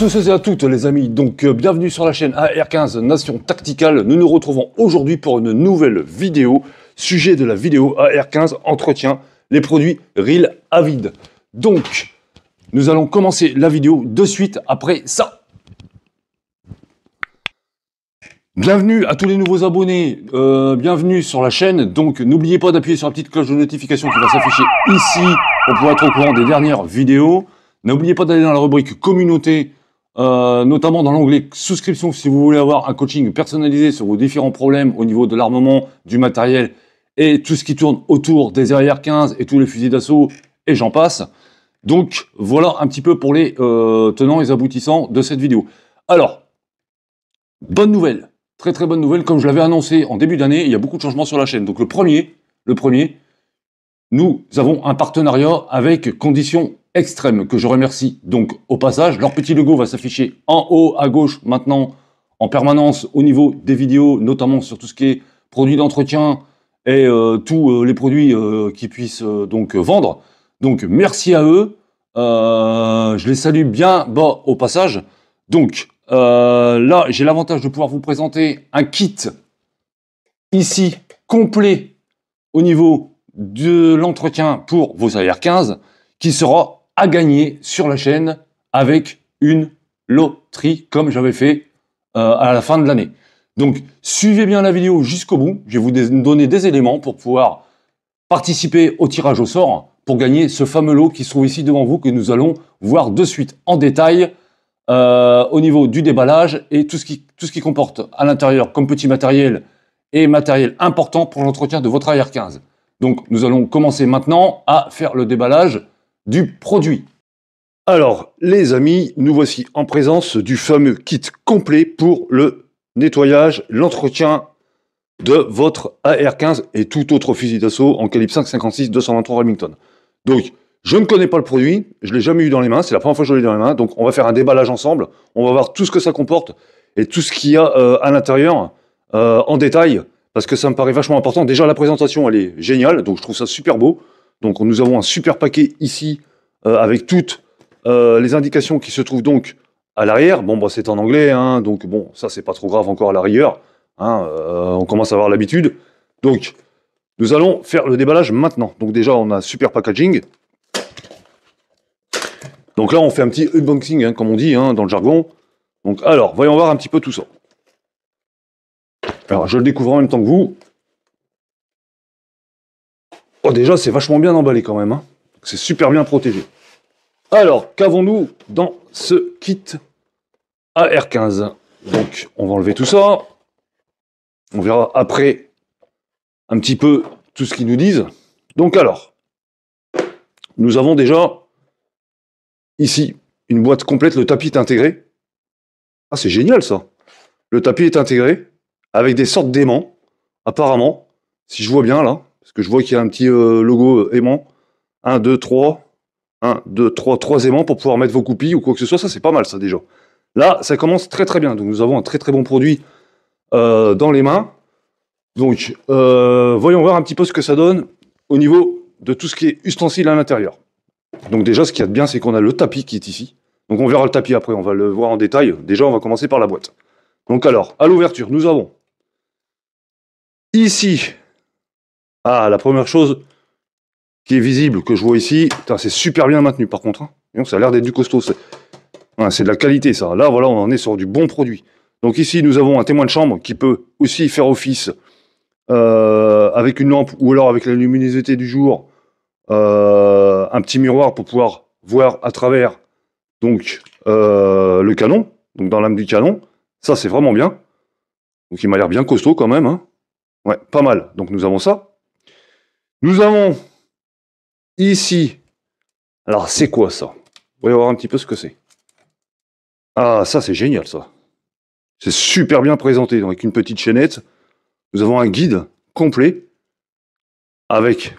tous et à toutes les amis, donc bienvenue sur la chaîne AR15 Nation Tacticale. Nous nous retrouvons aujourd'hui pour une nouvelle vidéo. Sujet de la vidéo AR15 entretien les produits Real Avid. Donc, nous allons commencer la vidéo de suite après ça. Bienvenue à tous les nouveaux abonnés, bienvenue sur la chaîne. Donc, n'oubliez pas d'appuyer sur la petite cloche de notification qui va s'afficher ici pour pouvoir être au courant des dernières vidéos. N'oubliez pas d'aller dans la rubrique communauté, notamment dans l'onglet souscription si vous voulez avoir un coaching personnalisé sur vos différents problèmes au niveau de l'armement, du matériel et tout ce qui tourne autour des AR15 et tous les fusils d'assaut et j'en passe. Donc voilà un petit peu pour les tenants et aboutissants de cette vidéo. Alors, bonne nouvelle, très bonne nouvelle, comme je l'avais annoncé en début d'année, il y a beaucoup de changements sur la chaîne. Donc le premier, nous avons un partenariat avec Conditions Extrêmes, que je remercie donc au passage. Leur petit logo va s'afficher en haut à gauche maintenant, en permanence au niveau des vidéos, notamment sur tout ce qui est produits d'entretien et tous les produits qu'ils puissent donc vendre. Donc merci à eux, je les salue bien bas au passage. Donc là, j'ai l'avantage de pouvoir vous présenter un kit ici complet au niveau de l'entretien pour vos AR15 qui sera à gagner sur la chaîne avec une loterie comme j'avais fait à la fin de l'année. Donc suivez bien la vidéo jusqu'au bout, je vais vous donner des éléments pour pouvoir participer au tirage au sort pour gagner ce fameux lot qui se trouve ici devant vous que nous allons voir de suite en détail au niveau du déballage et tout ce qui comporte à l'intérieur comme petit matériel et matériel important pour l'entretien de votre AR15. Donc, nous allons commencer maintenant à faire le déballage du produit. Alors, les amis, nous voici en présence du fameux kit complet pour le nettoyage, l'entretien de votre AR15 et tout autre fusil d'assaut en calibre 5,56 223 Remington. Donc, je ne connais pas le produit, je ne l'ai jamais eu dans les mains, c'est la première fois que je l'ai dans les mains, donc on va faire un déballage ensemble, on va voir tout ce que ça comporte et tout ce qu'il y a à l'intérieur en détail, parce que ça me paraît vachement important. Déjà, la présentation, elle est géniale, donc je trouve ça super beau. Donc, nous avons un super paquet ici, avec toutes les indications qui se trouvent donc à l'arrière. Bon, bah, c'est en anglais, hein, donc bon, ça, c'est pas trop grave encore à l'arrière. Hein, on commence à avoir l'habitude. Donc, nous allons faire le déballage maintenant. Donc, déjà, on a super packaging. Donc là, on fait un petit unboxing, hein, comme on dit, hein, dans le jargon. Donc, alors, voyons voir un petit peu tout ça. Alors, je le découvre en même temps que vous. Oh, déjà, c'est vachement bien emballé quand même. Hein. C'est super bien protégé. Alors, qu'avons-nous dans ce kit AR15? Donc, on va enlever tout ça. On verra après un petit peu tout ce qu'ils nous disent. Donc, alors, nous avons déjà ici une boîte complète. Le tapis est intégré. Ah, c'est génial ça. Le tapis est intégré avec des sortes d'aimants, apparemment, si je vois bien là, parce que je vois qu'il y a un petit logo aimant. 1, 2, 3. 1, 2, 3, 3 aimants pour pouvoir mettre vos coupilles ou quoi que ce soit. Ça, c'est pas mal ça déjà. Là, ça commence très bien. Donc, nous avons un très bon produit dans les mains. Donc, voyons voir un petit peu ce que ça donne au niveau de tout ce qui est ustensile à l'intérieur. Donc déjà, ce qu'il y a de bien, c'est qu'on a le tapis qui est ici. Donc on verra le tapis après, on va le voir en détail. Déjà, on va commencer par la boîte. Donc alors, à l'ouverture, nous avons ici, la première chose qui est visible, que je vois ici, c'est super bien maintenu par contre. Hein. Donc, ça a l'air d'être du costaud. C'est de la qualité ça. Là, voilà, on en est sur du bon produit. Donc ici, nous avons un témoin de chambre qui peut aussi faire office avec une lampe ou alors avec la luminosité du jour. Un petit miroir pour pouvoir voir à travers donc le canon, donc dans l'âme du canon. Ça, c'est vraiment bien. Donc, il m'a l'air bien costaud quand même. Hein. Ouais, pas mal. Donc, nous avons ça. Nous avons ici. Alors, c'est quoi ça? On va voir un petit peu ce que c'est. Ah, ça, c'est génial, ça. C'est super bien présenté. Donc, avec une petite chaînette. Nous avons un guide complet avec...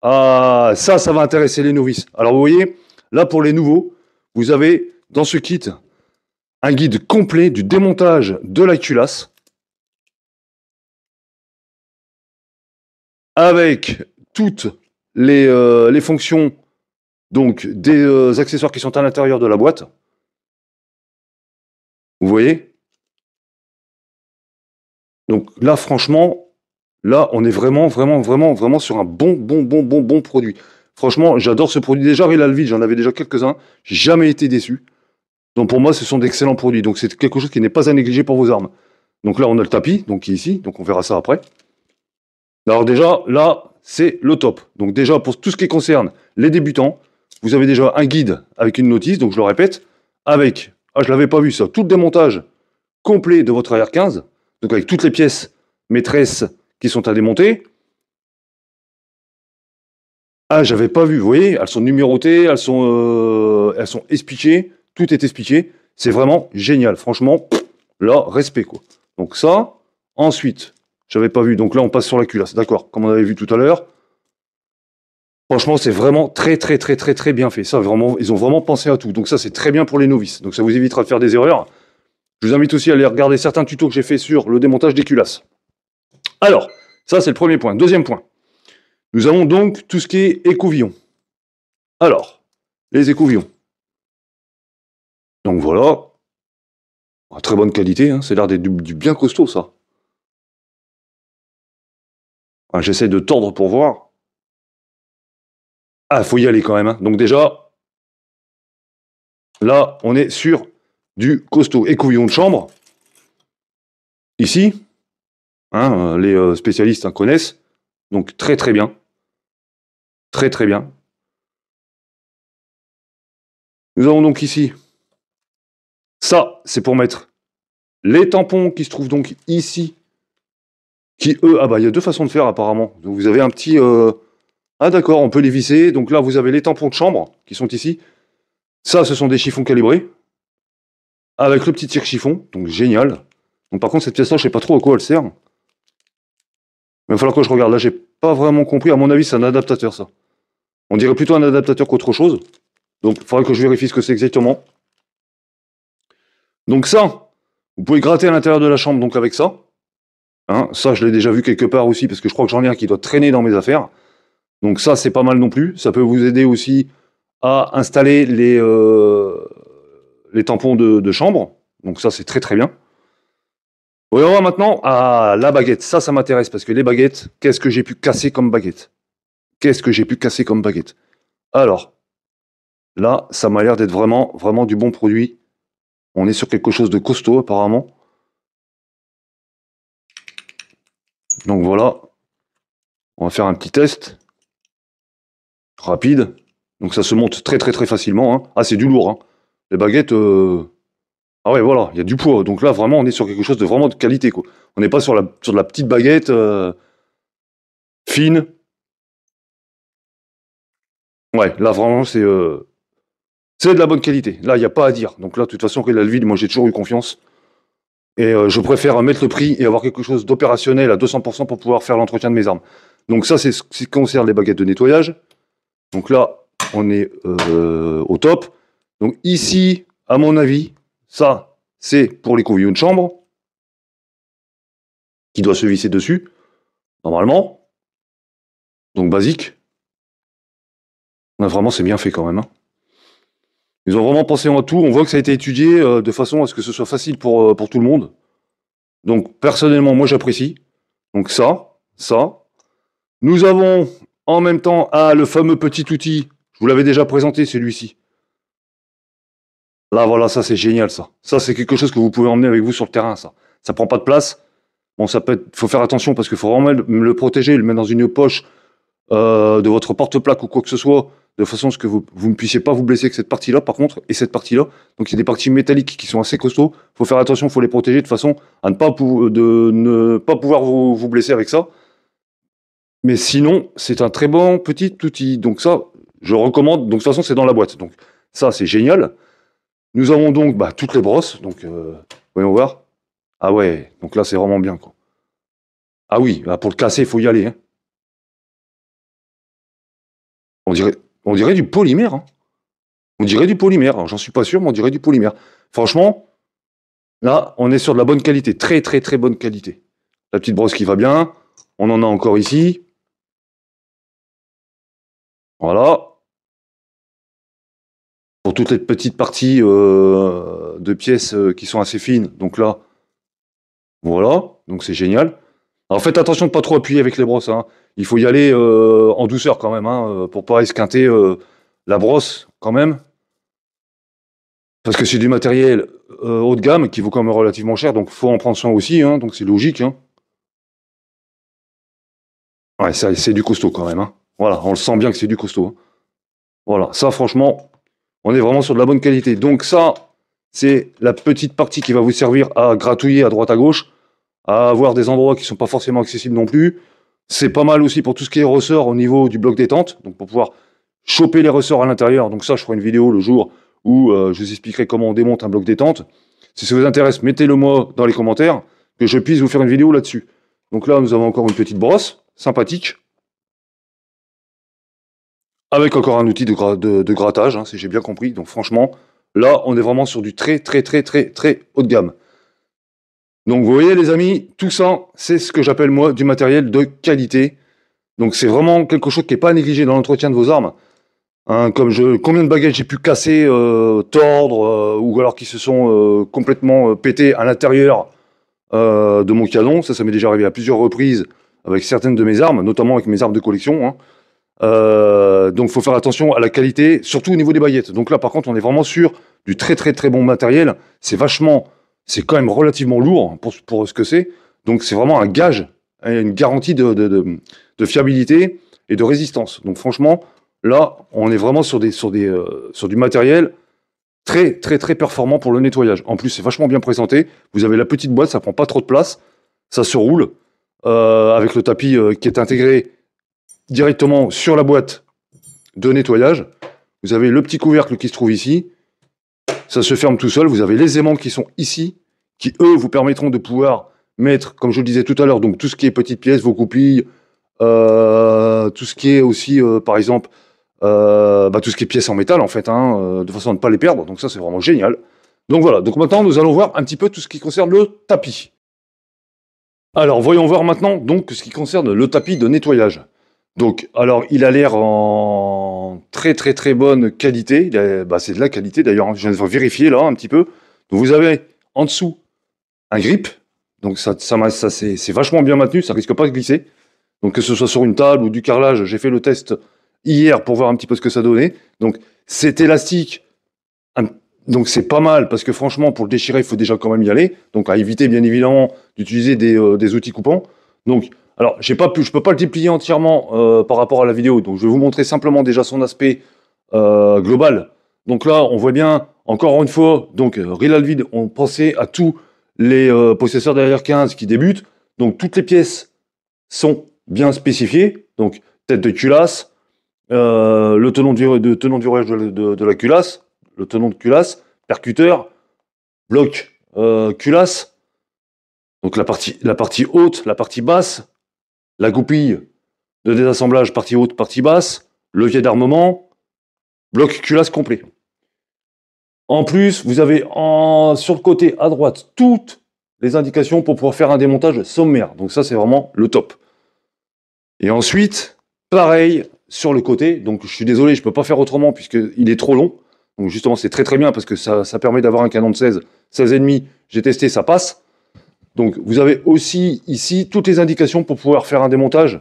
Ah, ça va intéresser les novices. Alors, vous voyez, là, pour les nouveaux, vous avez dans ce kit un guide complet du démontage de la culasse avec toutes les fonctions donc des accessoires qui sont à l'intérieur de la boîte. Vous voyez? Donc là, franchement, là, on est vraiment sur un bon produit. Franchement, j'adore ce produit. Déjà, Real Vide, j'en avais déjà quelques-uns. J'ai jamais été déçu. Donc pour moi, ce sont d'excellents produits. Donc c'est quelque chose qui n'est pas à négliger pour vos armes. Donc là, on a le tapis, donc qui est ici. Donc on verra ça après. Alors déjà, là, c'est le top. Donc déjà, pour tout ce qui concerne les débutants, vous avez déjà un guide avec une notice, donc je le répète, avec, je l'avais pas vu ça, tout le démontage complet de votre AR-15, donc avec toutes les pièces maîtresses qui sont à démonter. Ah, j'avais pas vu, vous voyez, elles sont numérotées, elles sont expliquées, tout est expliqué. C'est vraiment génial, franchement, là, respect quoi. Donc ça, ensuite, j'avais pas vu, donc là on passe sur la culasse, d'accord, comme on avait vu tout à l'heure. Franchement, c'est vraiment très bien fait. Ça, vraiment, ils ont vraiment pensé à tout. Donc ça, c'est très bien pour les novices. Donc ça vous évitera de faire des erreurs. Je vous invite aussi à aller regarder certains tutos que j'ai fait sur le démontage des culasses. Alors, ça, c'est le premier point. Deuxième point. Nous avons donc tout ce qui est écouvillon. Alors, les écouvillons. Donc voilà. Très bonne qualité, hein. C'est l'air d'être du bien costaud, ça. J'essaie de tordre pour voir. Ah, faut y aller quand même, hein. Donc déjà, là, on est sur du costaud. Écouvillon de chambre. Ici, hein, les spécialistes connaissent. Donc très bien. Très bien. Nous avons donc ici, ça, c'est pour mettre les tampons qui se trouvent donc ici, qui eux, ah bah il y a deux façons de faire apparemment. Donc vous avez un petit, ah d'accord, on peut les visser. Donc là, vous avez les tampons de chambre qui sont ici. Ça, ce sont des chiffons calibrés avec le petit tire-chiffon, donc génial. Donc par contre, cette pièce-là, je sais pas trop à quoi elle sert. Mais il va falloir que je regarde. Là, j'ai pas vraiment compris. À mon avis, c'est un adaptateur, ça. On dirait plutôt un adaptateur qu'autre chose. Donc, il faudrait que je vérifie ce que c'est exactement. Donc ça, vous pouvez gratter à l'intérieur de la chambre donc avec ça. Hein, ça, je l'ai déjà vu quelque part aussi, parce que je crois que j'en ai un qui doit traîner dans mes affaires. Donc ça, c'est pas mal non plus. Ça peut vous aider aussi à installer les tampons de chambre. Donc ça, c'est très bien. On va maintenant à la baguette. Ça m'intéresse, parce que les baguettes, qu'est-ce que j'ai pu casser comme baguette? Qu'est-ce que j'ai pu casser comme baguette? Alors, là, ça m'a l'air d'être vraiment du bon produit. On est sur quelque chose de costaud, apparemment. Donc voilà. On va faire un petit test. Rapide. Donc ça se monte très facilement. Hein. Ah, c'est du lourd. Hein. Les baguettes... Ah ouais, voilà, il y a du poids. Donc là, vraiment, on est sur quelque chose de vraiment de qualité, quoi. On n'est pas sur de la petite baguette fine. Ouais, là, vraiment, c'est de la bonne qualité. Là, il n'y a pas à dire. Donc là, de toute façon, Real Vide, moi, j'ai toujours eu confiance. Et je préfère mettre le prix et avoir quelque chose d'opérationnel à 200% pour pouvoir faire l'entretien de mes armes. Donc ça, c'est ce qui concerne les baguettes de nettoyage. Donc là, on est au top. Donc ici, à mon avis, ça, c'est pour les couvillons de chambre, qui doit se visser dessus, normalement. Donc basique. Vraiment, c'est bien fait quand même. Hein. Ils ont vraiment pensé en tout. On voit que ça a été étudié de façon à ce que ce soit facile pour tout le monde. Donc personnellement, moi j'apprécie. Donc ça. Nous avons en même temps le fameux petit outil. Je vous l'avais déjà présenté, celui-ci. Là, voilà, ça c'est génial, ça. Ça, c'est quelque chose que vous pouvez emmener avec vous sur le terrain, ça. Ça prend pas de place. Bon, ça peut être... faut faire attention parce qu'il faut vraiment le protéger, le mettre dans une poche de votre porte-plaque ou quoi que ce soit, de façon à ce que vous ne puissiez pas vous blesser avec cette partie-là, par contre, et cette partie-là. Donc, il y a des parties métalliques qui sont assez costauds. Il faut faire attention, il faut les protéger de façon à ne pas pouvoir vous blesser avec ça. Mais sinon, c'est un très bon petit outil. Donc ça, je recommande. Donc de toute façon, c'est dans la boîte. Donc ça, c'est génial. Nous avons donc toutes les brosses. Donc, voyons voir. Ah ouais, donc là, c'est vraiment bien, quoi. Ah oui, pour le casser, il faut y aller. Hein. On dirait du polymère. Hein. On dirait du polymère. J'en suis pas sûr, mais on dirait du polymère. Franchement, là, on est sur de la bonne qualité. Très bonne qualité. La petite brosse qui va bien. On en a encore ici. Voilà. toutes les petites parties de pièces qui sont assez fines. Donc là, voilà, donc c'est génial. Alors faites attention de ne pas trop appuyer avec les brosses, hein. Il faut y aller en douceur quand même, hein, pour pas esquinter la brosse quand même. Parce que c'est du matériel haut de gamme qui vaut quand même relativement cher, donc faut en prendre soin aussi, hein, donc c'est logique. Hein. Ouais, c'est du costaud quand même. Hein. Voilà, on le sent bien que c'est du costaud. Hein. Voilà, ça franchement, on est vraiment sur de la bonne qualité. Donc ça, c'est la petite partie qui va vous servir à gratouiller à droite à gauche, à avoir des endroits qui ne sont pas forcément accessibles non plus. C'est pas mal aussi pour tout ce qui est ressort au niveau du bloc détente, donc pour pouvoir choper les ressorts à l'intérieur. Donc ça, je ferai une vidéo le jour où je vous expliquerai comment on démonte un bloc détente. Si ça vous intéresse, mettez-le moi dans les commentaires, que je puisse vous faire une vidéo là-dessus. Donc là, nous avons encore une petite brosse, sympathique, avec encore un outil de grattage, hein, si j'ai bien compris. Donc franchement, là, on est vraiment sur du très haut de gamme. Donc vous voyez les amis, tout ça, c'est ce que j'appelle moi du matériel de qualité. Donc c'est vraiment quelque chose qui n'est pas négligé dans l'entretien de vos armes. Hein, combien de bagages j'ai pu casser, tordre, ou alors qui se sont complètement pétés à l'intérieur de mon canon. Ça m'est déjà arrivé à plusieurs reprises avec certaines de mes armes, notamment avec mes armes de collection. Hein. Donc il faut faire attention à la qualité, surtout au niveau des baguettes. Donc là par contre on est vraiment sur du très bon matériel. C'est quand même relativement lourd pour ce que c'est. Donc c'est vraiment un gage, une garantie de fiabilité et de résistance. Donc franchement, là on est vraiment sur du matériel très performant pour le nettoyage. En plus c'est vachement bien présenté. Vous avez la petite boîte, ça prend pas trop de place, ça se roule avec le tapis qui est intégré directement sur la boîte de nettoyage. Vous avez le petit couvercle qui se trouve ici. Ça se ferme tout seul. Vous avez les aimants qui sont ici, qui eux vous permettront de pouvoir mettre, comme je le disais tout à l'heure, donc tout ce qui est petites pièces, vos goupilles, tout ce qui est aussi, par exemple, tout ce qui est pièces en métal en fait, hein, de façon à ne pas les perdre. Donc ça c'est vraiment génial. Donc voilà. Donc maintenant nous allons voir un petit peu tout ce qui concerne le tapis. Alors voyons voir maintenant donc ce qui concerne le tapis de nettoyage. Donc, alors, il a l'air en très bonne qualité. C'est de la qualité, d'ailleurs. Je viens de vérifier, là, un petit peu. Donc, vous avez, en dessous, un grip. Donc, ça c'est vachement bien maintenu. Ça risque pas de glisser. Donc, que ce soit sur une table ou du carrelage, j'ai fait le test hier pour voir un petit peu ce que ça donnait. Donc, c'est élastique. Donc, c'est pas mal, parce que franchement, pour le déchirer, il faut déjà quand même y aller. Donc, à éviter, bien évidemment, d'utiliser des outils coupants. Donc, alors, je peux pas le déplier entièrement par rapport à la vidéo, donc je vais vous montrer simplement déjà son aspect global. Donc là, on voit bien, encore une fois, donc Real-Alvid, on pensait à tous les possesseurs derrière 15 qui débutent. Donc toutes les pièces sont bien spécifiées. Donc tête de culasse, le tenon d'urage de la culasse, le tenon de culasse, percuteur, bloc culasse. Donc la partie haute, la partie basse, la goupille de désassemblage partie haute, partie basse, levier d'armement, bloc culasse complet. En plus, vous avez sur le côté à droite toutes les indications pour pouvoir faire un démontage sommaire. Donc ça, c'est vraiment le top. Et ensuite, pareil sur le côté. Donc je suis désolé, je ne peux pas faire autrement puisqu'il est trop long. Donc justement, c'est très bien parce que ça permet d'avoir un canon de 16,5. J'ai testé, ça passe. Donc, vous avez aussi ici toutes les indications pour pouvoir faire un démontage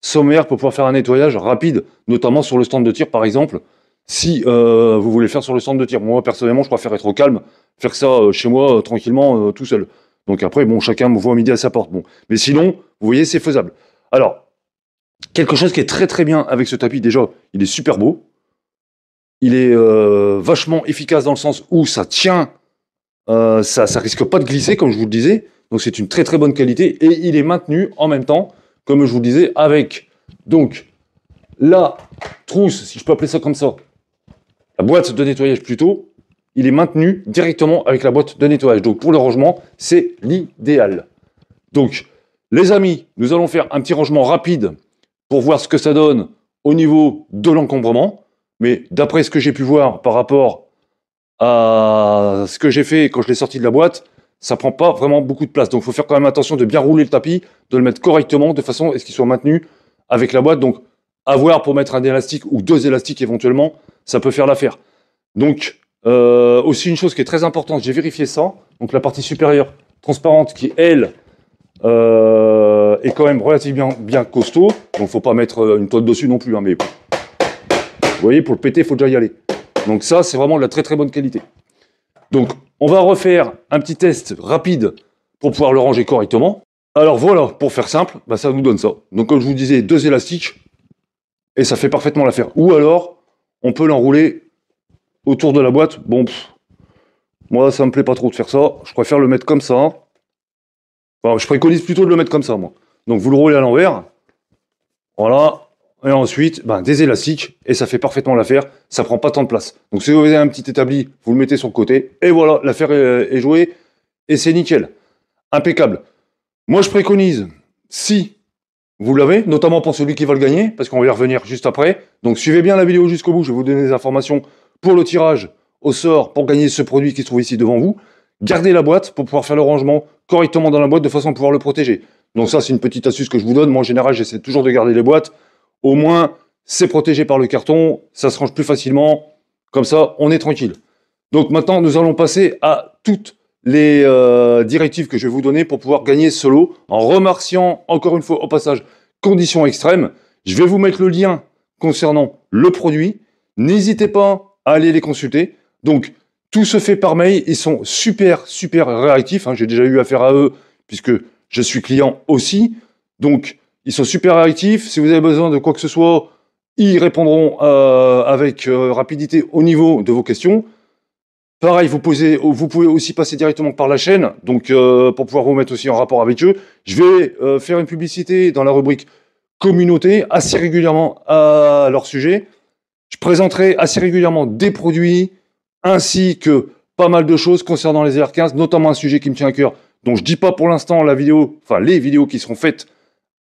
sommaire, pour pouvoir faire un nettoyage rapide, notamment sur le stand de tir, par exemple, si vous voulez faire sur le stand de tir. Moi, personnellement, je préfère être au calme, faire ça chez moi, tranquillement, tout seul. Donc après, bon, chacun me voit midi à sa porte. Bon. Mais sinon, vous voyez, c'est faisable. Alors, quelque chose qui est très bien avec ce tapis, déjà, il est super beau. Il est vachement efficace dans le sens où ça tient, ça risque pas de glisser, comme je vous le disais. Donc c'est une très bonne qualité et il est maintenu en même temps, comme je vous le disais, avec donc la trousse, si je peux appeler ça comme ça, la boîte de nettoyage plutôt, il est maintenu directement avec la boîte de nettoyage. Donc pour le rangement, c'est l'idéal. Donc les amis, nous allons faire un petit rangement rapide pour voir ce que ça donne au niveau de l'encombrement. Mais d'après ce que j'ai pu voir par rapport à ce que j'ai fait quand je l'ai sorti de la boîte, ça prend pas vraiment beaucoup de place. Donc, il faut faire quand même attention de bien rouler le tapis, de le mettre correctement, de façon à ce qu'il soit maintenu avec la boîte. Donc, avoir pour mettre un élastique ou deux élastiques éventuellement, ça peut faire l'affaire. Donc, aussi une chose qui est très importante, j'ai vérifié ça. Donc la partie supérieure transparente qui, elle, est quand même relativement bien costaud. Donc il ne faut pas mettre une toile dessus non plus. Hein, mais vous voyez, pour le péter, il faut déjà y aller. Donc ça, c'est vraiment de la très très bonne qualité. Donc on va refaire un petit test rapide pour pouvoir le ranger correctement. Alors voilà, pour faire simple, bah, ça nous donne ça. Donc comme je vous disais, 2 élastiques, et ça fait parfaitement l'affaire. Ou alors, on peut l'enrouler autour de la boîte. Bon, moi ça me plaît pas trop de faire ça, je préfère le mettre comme ça. Enfin, je préconise plutôt de le mettre comme ça, moi. Donc vous le roulez à l'envers, voilà, et ensuite, ben, des élastiques, et ça fait parfaitement l'affaire, ça prend pas tant de place. Donc si vous avez un petit établi, vous le mettez sur le côté, et voilà, l'affaire est jouée, et c'est nickel. Impeccable. Moi je préconise, si vous l'avez, notamment pour celui qui va le gagner, parce qu'on va y revenir juste après, donc suivez bien la vidéo jusqu'au bout, je vais vous donner des informations pour le tirage au sort, pour gagner ce produit qui se trouve ici devant vous. Gardez la boîte pour pouvoir faire le rangement correctement dans la boîte de façon à pouvoir le protéger. Donc ça, c'est une petite astuce que je vous donne. Moi, en général, j'essaie toujours de garder les boîtes. Au moins, c'est protégé par le carton, ça se range plus facilement. Comme ça, on est tranquille. Donc maintenant, nous allons passer à toutes les directives que je vais vous donner pour pouvoir gagner ce lot. En remerciant, encore une fois, au passage, Conditions Extrêmes. Je vais vous mettre le lien concernant le produit. N'hésitez pas à aller les consulter. Donc, tout se fait par mail. Ils sont super réactifs. Hein. J'ai déjà eu affaire à eux puisque je suis client aussi. Donc, ils sont super réactifs. Si vous avez besoin de quoi que ce soit, ils répondront avec rapidité au niveau de vos questions. Pareil, vous pouvez aussi passer directement par la chaîne, donc pour pouvoir vous mettre aussi en rapport avec eux. Je vais faire une publicité dans la rubrique communauté assez régulièrement à leur sujet. Je présenterai assez régulièrement des produits ainsi que pas mal de choses concernant les AR15, notamment un sujet qui me tient à cœur. Donc je dis pas pour l'instant la vidéo, enfin les vidéos qui seront faites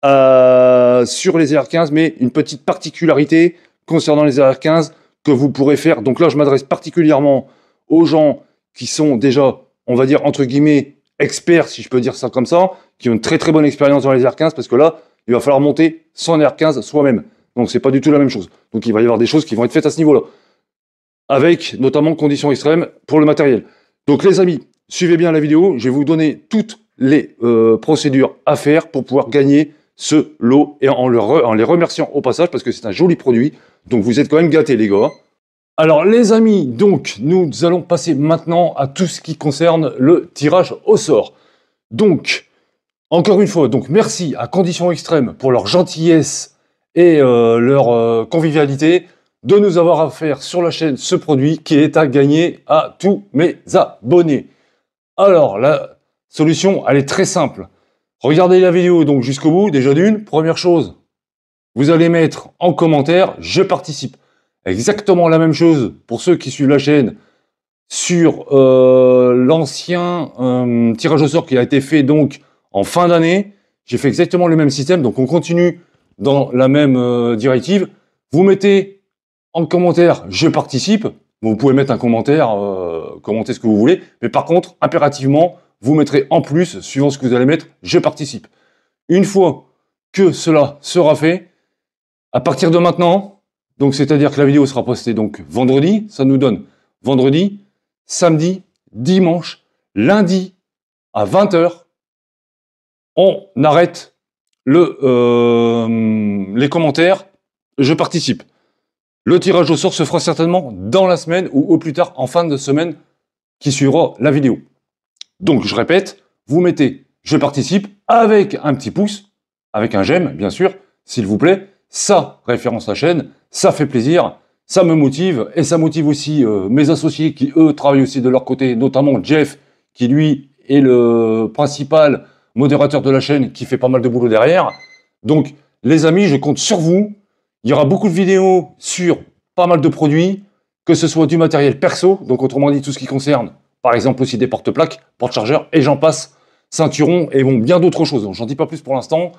sur les AR15, mais une petite particularité concernant les AR15 que vous pourrez faire. Donc là, je m'adresse particulièrement aux gens qui sont déjà, on va dire, entre guillemets, experts, si je peux dire ça comme ça, qui ont une très bonne expérience dans les R15, parce que là, il va falloir monter son R15 soi-même. Donc, c'est pas du tout la même chose. Donc, il va y avoir des choses qui vont être faites à ce niveau-là. Avec, notamment, Conditions Extrêmes pour le matériel. Donc, les amis, suivez bien la vidéo. Je vais vous donner toutes les procédures à faire pour pouvoir gagner ce lot, et en les remerciant au passage, parce que c'est un joli produit. Donc, vous êtes quand même gâtés, les gars. Alors les amis, donc nous allons passer maintenant à tout ce qui concerne le tirage au sort. Donc, encore une fois, donc merci à Conditions Extrêmes pour leur gentillesse et leur convivialité de nous avoir offert sur la chaîne ce produit qui est à gagner à tous mes abonnés. Alors la solution, elle est très simple. Regardez la vidéo donc jusqu'au bout, déjà d'une. Première chose, vous allez mettre en commentaire « Je participe ». Exactement la même chose pour ceux qui suivent la chaîne sur l'ancien tirage au sort qui a été fait donc en fin d'année. J'ai fait exactement le même système, donc on continue dans la même directive. Vous mettez en commentaire « Je participe ». Vous pouvez mettre un commentaire, commenter ce que vous voulez, mais par contre, impérativement, vous mettrez en plus, suivant ce que vous allez mettre, « Je participe ». Une fois que cela sera fait, à partir de maintenant, donc c'est-à-dire que la vidéo sera postée donc vendredi, ça nous donne vendredi, samedi, dimanche, lundi à 20 h. On arrête les commentaires, je participe. Le tirage au sort se fera certainement dans la semaine ou au plus tard en fin de semaine qui suivra la vidéo. Donc je répète, vous mettez je participe avec un petit pouce, avec un j'aime bien sûr, s'il vous plaît. Ça référence la chaîne, ça fait plaisir, ça me motive et ça motive aussi mes associés qui eux travaillent aussi de leur côté, notamment Jeff qui lui est le principal modérateur de la chaîne qui fait pas mal de boulot derrière. Donc les amis, je compte sur vous. Il y aura beaucoup de vidéos sur pas mal de produits, que ce soit du matériel perso, donc autrement dit tout ce qui concerne par exemple aussi des porte-plaques, porte-chargeurs et j'en passe, ceinturons et bon bien d'autres choses. Donc j'en dis pas plus pour l'instant,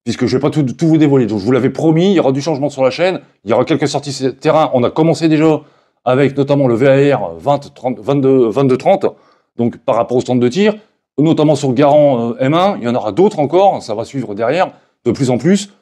puisque je ne vais pas tout vous dévoiler. Donc je vous l'avais promis, il y aura du changement sur la chaîne, il y aura quelques sorties terrain. On a commencé déjà avec notamment le VAR 22-30, donc par rapport au stand de tir, notamment sur le Garand M1, il y en aura d'autres encore, ça va suivre derrière, de plus en plus.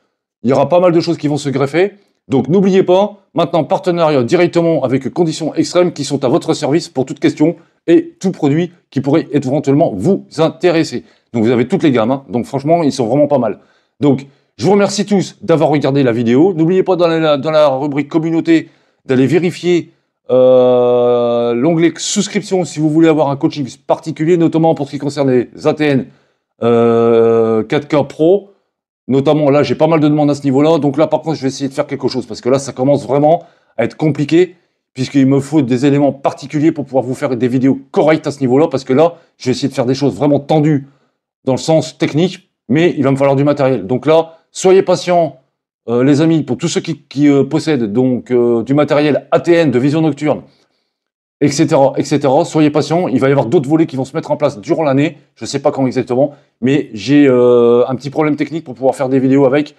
Il y aura pas mal de choses qui vont se greffer. Donc n'oubliez pas, maintenant partenariat directement avec Conditions Extrêmes qui sont à votre service pour toute question et tout produit qui pourrait éventuellement vous intéresser. Donc vous avez toutes les gammes, hein. Donc franchement ils sont vraiment pas mal. Donc je vous remercie tous d'avoir regardé la vidéo. N'oubliez pas dans la rubrique communauté d'aller vérifier l'onglet souscription si vous voulez avoir un coaching particulier, notamment pour ce qui concerne les ATN 4K Pro. Notamment, là, j'ai pas mal de demandes à ce niveau-là. Donc là, par contre, je vais essayer de faire quelque chose. Parce que là, ça commence vraiment à être compliqué. Puisqu'il me faut des éléments particuliers pour pouvoir vous faire des vidéos correctes à ce niveau-là. Parce que là, je vais essayer de faire des choses vraiment tendues dans le sens technique. Mais il va me falloir du matériel. Donc là, soyez patients, les amis, pour tous ceux qui possèdent donc, du matériel ATN de vision nocturne, etc., etc. Soyez patients, il va y avoir d'autres volets qui vont se mettre en place durant l'année, je ne sais pas quand exactement, mais j'ai un petit problème technique pour pouvoir faire des vidéos avec,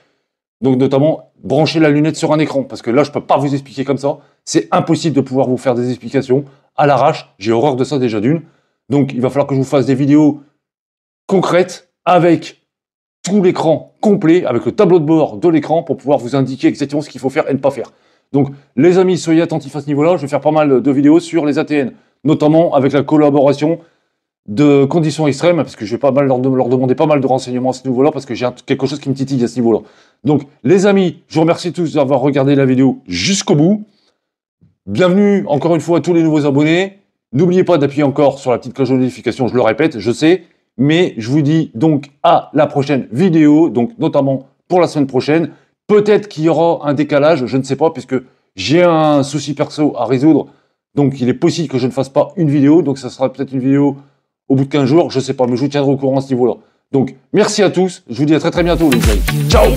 donc notamment brancher la lunette sur un écran, parce que là je ne peux pas vous expliquer comme ça, c'est impossible de pouvoir vous faire des explications à l'arrache, j'ai horreur de ça déjà d'une, donc il va falloir que je vous fasse des vidéos concrètes avec tout l'écran complet, avec le tableau de bord de l'écran pour pouvoir vous indiquer exactement ce qu'il faut faire et ne pas faire. Donc, les amis, soyez attentifs à ce niveau-là. Je vais faire pas mal de vidéos sur les ATN, notamment avec la collaboration de Conditions Extrêmes, parce que je vais pas mal leur demander pas mal de renseignements à ce niveau-là, parce que j'ai quelque chose qui me titille à ce niveau-là. Donc, les amis, je vous remercie tous d'avoir regardé la vidéo jusqu'au bout. Bienvenue encore une fois à tous les nouveaux abonnés. N'oubliez pas d'appuyer encore sur la petite cloche de notification, je le répète, je sais, mais je vous dis donc à la prochaine vidéo, donc notamment pour la semaine prochaine. Peut-être qu'il y aura un décalage, je ne sais pas, puisque j'ai un souci perso à résoudre. Donc, il est possible que je ne fasse pas une vidéo. Donc, ça sera peut-être une vidéo au bout de 15 jours. Je ne sais pas, mais je vous tiendrai au courant à ce niveau-là. Donc, merci à tous. Je vous dis à très très bientôt, les amis. Ciao!